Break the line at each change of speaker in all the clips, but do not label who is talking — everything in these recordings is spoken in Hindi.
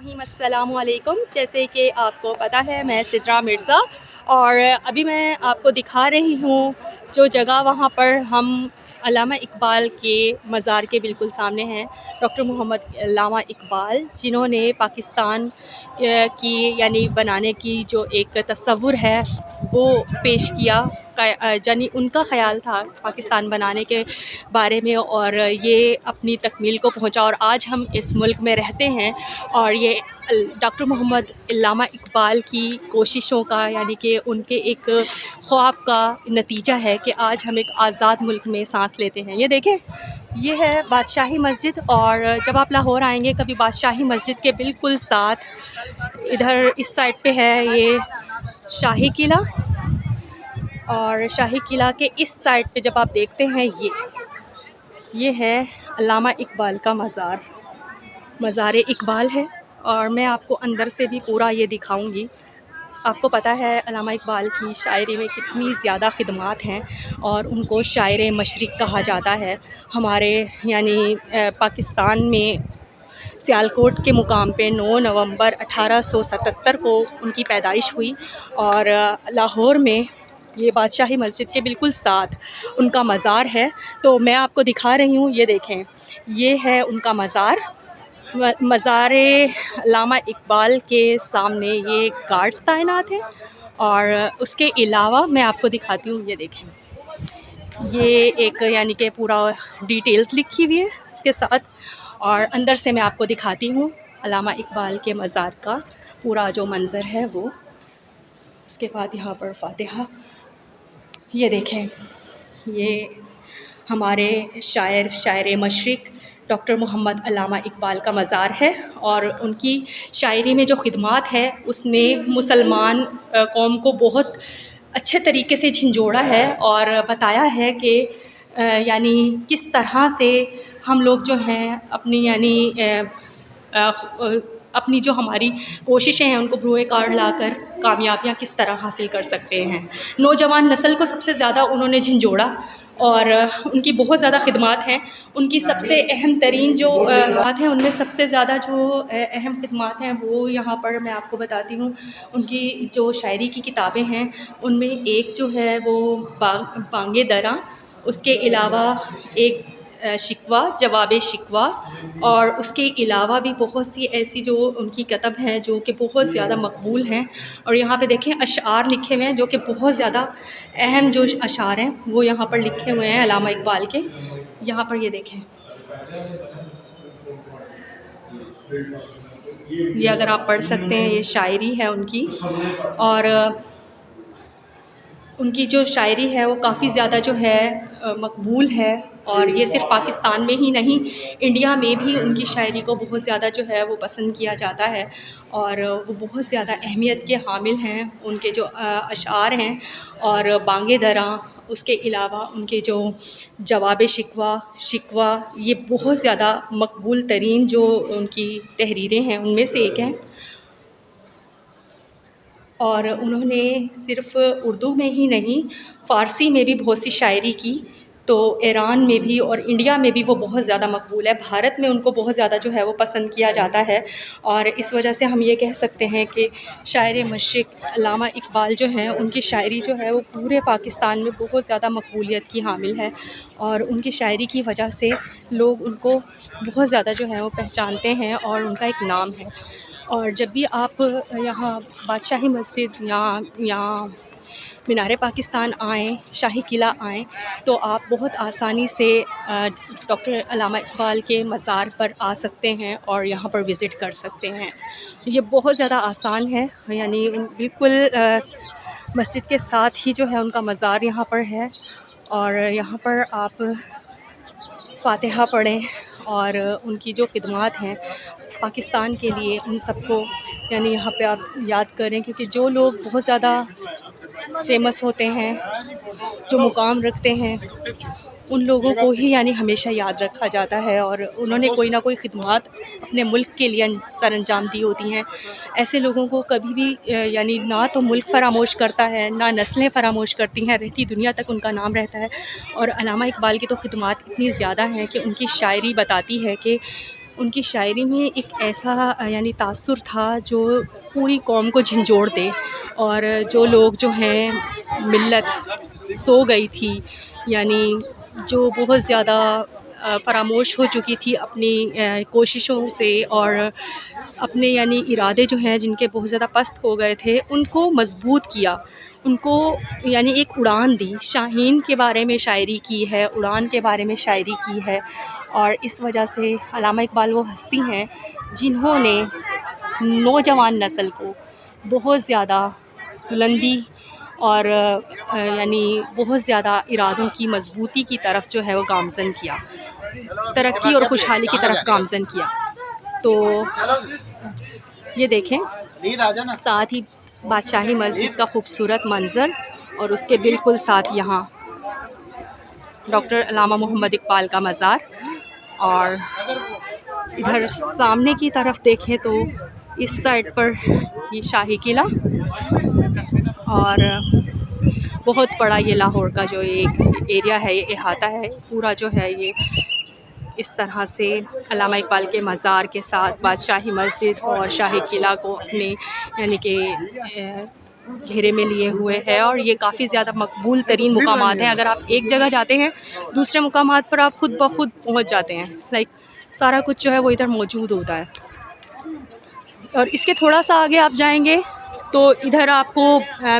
रहीम अस्सलामु अलैकुम। जैसे कि आपको पता है मैं सिद्रा मिर्ज़ा और अभी मैं आपको दिखा रही हूँ जो जगह वहाँ पर हम अल्लामा इकबाल के मज़ार के बिल्कुल सामने हैं। डॉक्टर मोहम्मद अल्लामा इकबाल जिन्होंने पाकिस्तान की यानी बनाने की जो एक तसव्वुर है वो पेश किया, यानी उनका ख़्याल था पाकिस्तान बनाने के बारे में और ये अपनी तकमील को पहुंचा और आज हम इस मुल्क में रहते हैं। और ये डॉक्टर मोहम्मद अल्लामा इकबाल की कोशिशों का यानी कि उनके एक ख्वाब का नतीजा है कि आज हम एक आज़ाद मुल्क में सांस लेते हैं। ये देखें, ये है बादशाही मस्जिद और जब आप लाहौर आएंगे कभी बादशाही मस्जिद के बिल्कुल साथ इधर इस साइड पे है ये शाही किला और शाही किला के इस साइड पे जब आप देखते हैं ये है अल्लामा इकबाल का मज़ार इकबाल है। और मैं आपको अंदर से भी पूरा ये दिखाऊंगी। आपको पता है अल्लामा इकबाल की शायरी में कितनी ज़्यादा ख़िदमात हैं और उनको शायर मशरिक़ कहा जाता है। हमारे यानी पाकिस्तान में सियालकोट के मुकाम पे 9 नवंबर 1877 को उनकी पैदाइश हुई और लाहौर में ये बादशाही मस्जिद के बिल्कुल साथ उनका मज़ार है। तो मैं आपको दिखा रही हूँ, ये देखें, ये है उनका मज़ार अल्लामा इकबाल के सामने ये गार्ड्स तैनात हैं। और उसके अलावा मैं आपको दिखाती हूँ, ये देखें, ये एक यानी कि पूरा डिटेल्स लिखी हुई है इसके साथ। और अंदर से मैं आपको दिखाती हूँ अल्लामा इकबाल के मज़ार का पूरा जो मंज़र है वो। उसके बाद यहाँ पर फातिहा, ये देखें, ये हमारे शायर मशरिक़ डॉक्टर मोहम्मद अल्लामा इकबाल का मज़ार है। और उनकी शायरी में जो ख़िदमात है उसने मुसलमान कौम को बहुत अच्छे तरीके से झंझोड़ा है और बताया है कि यानी किस तरह से हम लोग जो हैं अपनी यानी अपनी जो हमारी कोशिशें हैं उनको बरूए कार्ड लाकर कामयाबियाँ किस तरह हासिल कर सकते हैं। नौजवान नस्ल को सबसे ज़्यादा उन्होंने झंझोड़ा और उनकी बहुत ज़्यादा ख़िदमात हैं। उनकी सबसे अहम तरीन जो बात है उनमें सबसे ज़्यादा जो अहम ख़िदमात हैं वो यहाँ पर मैं आपको बताती हूँ। उनकी जो शायरी की किताबें हैं उनमें एक जो है वो बांगे दरा, उसके अलावा एक शिकवा जवाब शिकवा और उसके अलावा भी बहुत सी ऐसी जो उनकी किताब हैं जो कि बहुत ज़्यादा मकबूल हैं। और यहाँ पे देखें अशआर लिखे हुए हैं जो कि बहुत ज़्यादा अहम जो अशआर हैं वो यहाँ पर लिखे हुए हैं अल्लामा इकबाल के। यहाँ पर ये देखें, ये अगर आप पढ़ सकते हैं ये शायरी है उनकी। और उनकी जो शायरी है वो काफ़ी ज़्यादा जो है मकबूल है। और ये सिर्फ़ पाकिस्तान में ही नहीं, इंडिया में भी उनकी शायरी को बहुत ज़्यादा जो है वो पसंद किया जाता है और वो बहुत ज़्यादा अहमियत के हामिल हैं उनके जो अशआर हैं। और बांगे दरा, उसके अलावा उनके जो जवाब शिकवा ये बहुत ज़्यादा मकबूल तरीन जो उनकी तहरीरें हैं उनमें से एक हैं। और उन्होंने सिर्फ़ उर्दू में ही नहीं फ़ारसी में भी बहुत सी शायरी की। तो ईरान में भी और इंडिया में भी वो बहुत ज़्यादा मकबूल है। भारत में उनको बहुत ज़्यादा जो है वो पसंद किया जाता है और इस वजह से हम ये कह सकते हैं कि शायर मशरिक़ अल्लामा इकबाल जो हैं उनकी शायरी जो है वो पूरे पाकिस्तान में बहुत ज़्यादा मकबूलियत की हामिल है। और उनकी शायरी की वजह से लोग उनको बहुत ज़्यादा जो है वो पहचानते हैं और उनका एक नाम है। और जब भी आप यहाँ बादशाही मस्जिद या मीनार पाकिस्तान आएँ, शाही किला आएँ तो आप बहुत आसानी से डॉक्टर अल्लामा इकबाल के मज़ार पर आ सकते हैं और यहाँ पर विज़िट कर सकते हैं। ये बहुत ज़्यादा आसान है, यानी बिल्कुल मस्जिद के साथ ही जो है उनका मज़ार यहाँ पर है। और यहाँ पर आप फातिहा पढ़ें और उनकी जो ख़िदमात हैं पाकिस्तान के लिए उन सबको यानी यहाँ पे आप याद करें, क्योंकि जो लोग बहुत ज़्यादा फेमस होते हैं, जो मुकाम रखते हैं, उन लोगों को ही यानी हमेशा याद रखा जाता है और उन्होंने कोई ना कोई ख़िदमात अपने मुल्क के लिए सर अंजाम दी होती हैं। ऐसे लोगों को कभी भी यानी ना तो मुल्क फरामोश करता है, ना नस्लें फरामोश करती हैं, रहती दुनिया तक उनका नाम रहता है। और अल्लामा इकबाल की तो ख़िदमात इतनी ज़्यादा हैं कि उनकी शायरी बताती है कि उनकी शायरी में एक ऐसा यानी तासुर था जो पूरी कौम को झंझोड़ दे, और जो लोग जो हैं मिल्लत सो गई थी, यानी जो बहुत ज़्यादा फ़रामोश हो चुकी थी अपनी कोशिशों से, और अपने यानी इरादे जो हैं जिनके बहुत ज़्यादा पस्त हो गए थे, उनको मज़बूत किया, उनको यानी एक उड़ान दी। शाहीन के बारे में शायरी की है, उड़ान के बारे में शायरी की है, और इस वजह से अल्लामा इक़बाल वो हस्ती हैं जिन्होंने नौजवान नस्ल को बहुत ज़्यादा बुलंदी और यानी बहुत ज़्यादा इरादों की मजबूती की तरफ जो है वो गामज़न किया, तरक्की और खुशहाली की तरफ गामज़न किया। तो ये देखें, साथ ही बादशाही मस्जिद का खूबसूरत मंज़र, और उसके बिल्कुल साथ यहाँ डॉक्टर अल्लामा मोहम्मद इक़बाल का मज़ार। और इधर सामने की तरफ देखें तो इस साइड पर ये शाही किला, और बहुत बड़ा ये लाहौर का जो एक एरिया है, ये अहाता है पूरा जो है ये इस तरह से अल्लामा इक़बाल के मज़ार के साथ बादशाही मस्जिद और शाही किला को अपने यानी कि घेरे में लिए हुए है। और ये काफ़ी ज़्यादा मकबूल तरीन मुकामात हैं। अगर आप एक जगह जाते हैं, दूसरे मुकामात पर आप ख़ुद ब खुद पहुँच जाते हैं। लाइक सारा कुछ जो है वो इधर मौजूद होता है। और इसके थोड़ा सा आगे आप जाएंगे तो इधर आपको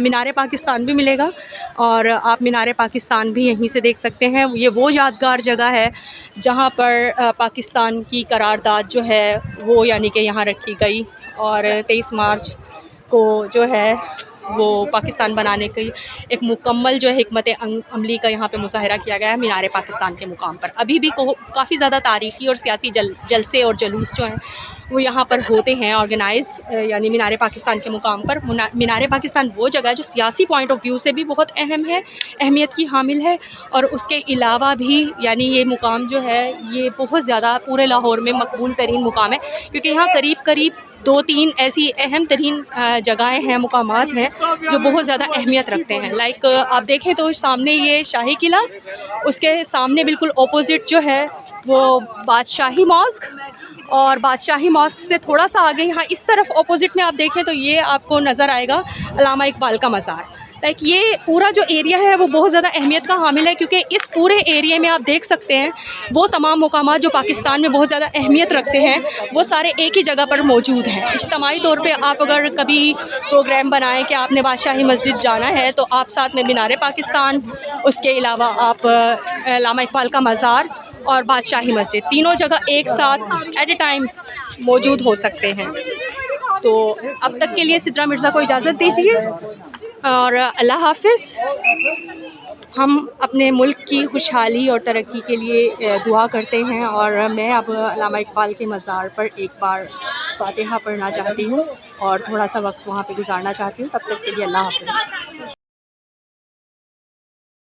मीनार पाकिस्तान भी मिलेगा, और आप मीनार पाकिस्तान भी यहीं से देख सकते हैं। ये वो यादगार जगह है जहाँ पर पाकिस्तान की करारदाद जो है वो यानी कि यहाँ रखी गई, और 23 मार्च को जो है वो पाकिस्तान बनाने की एक मुकम्मल जो है हिकमत अमली का यहाँ पे मुज़ाहरा किया गया है मीनार पाकिस्तान के मुकाम पर। अभी भी काफ़ी ज़्यादा तारीख़ी और सियासी जलसे और जलूस जो हैं वो यहाँ पर होते हैं ऑर्गेनाइज़, यानी मीनार पाकिस्तान के मुकाम पर। मीनार पाकिस्तान वो जगह है जो सियासी पॉइंट ऑफ व्यू से भी बहुत अहम है, अहमियत की हामिल है, और उसके अलावा भी यानी ये मुकाम जो है ये बहुत ज़्यादा पूरे लाहौर में मकबूल तरीन मुकाम है, क्योंकि यहाँ करीब करीब 2-3 ऐसी अहम तरीन जगहें हैं, मुकामात हैं जो बहुत ज़्यादा अहमियत रखते हैं। लाइक आप देखें तो सामने ये शाही किला, उसके सामने बिल्कुल ऑपोजिट जो है वो बादशाही मॉस्क, और बादशाही मॉस्क से थोड़ा सा आगे यहाँ इस तरफ ऑपोजिट में आप देखें तो ये आपको नज़र आएगा अल्लामा इक़बाल का मज़ार। लाइक ये पूरा जो एरिया है वो बहुत ज़्यादा अहमियत का हामिल है, क्योंकि इस पूरे एरिया में आप देख सकते हैं वो तमाम मुकामात जो पाकिस्तान में बहुत ज़्यादा अहमियत रखते हैं वो सारे एक ही जगह पर मौजूद हैं। इज्तिमाई तौर पे आप अगर कभी प्रोग्राम बनाएं कि आपने बादशाही मस्जिद जाना है तो आप साथ में मीनार पाकिस्तान, उसके अलावा आप अल्लामा इक़बाल का मज़ार और बादशाही मस्जिद तीनों जगह एक साथ एट ए टाइम मौजूद हो सकते हैं। तो अब तक के लिए सिद्रा मिर्ज़ा को इजाज़त दीजिए और अल्लाह हाफ़िज़। हम अपने मुल्क की खुशहाली और तरक्की के लिए दुआ करते हैं, और मैं अब अल्लामा इक़बाल के मज़ार पर एक बार फ़ातिहा पढ़ना चाहती हूँ और थोड़ा सा वक्त वहाँ पे गुजारना चाहती हूँ। तब तक के लिए अल्लाह हाफ़िज़।